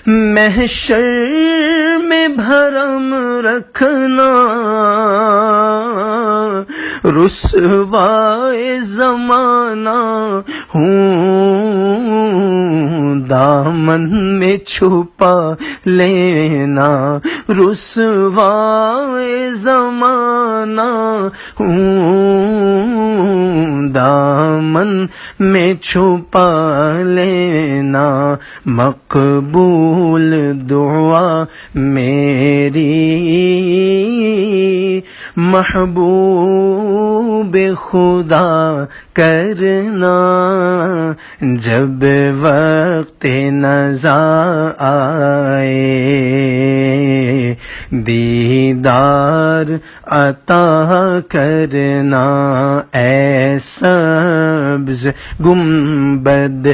محشر میں بھرم رکھنا، رسوائے زمانہ ہوں، دامن میں چھپا لینا، رسوائے زمانہ ہوں، دامن میں چھپا لینا، مقبول دعا میری محبوب خدا کرنا، جب وقت نزا آئے دیدار عطا کرنا، اے سبز گنبد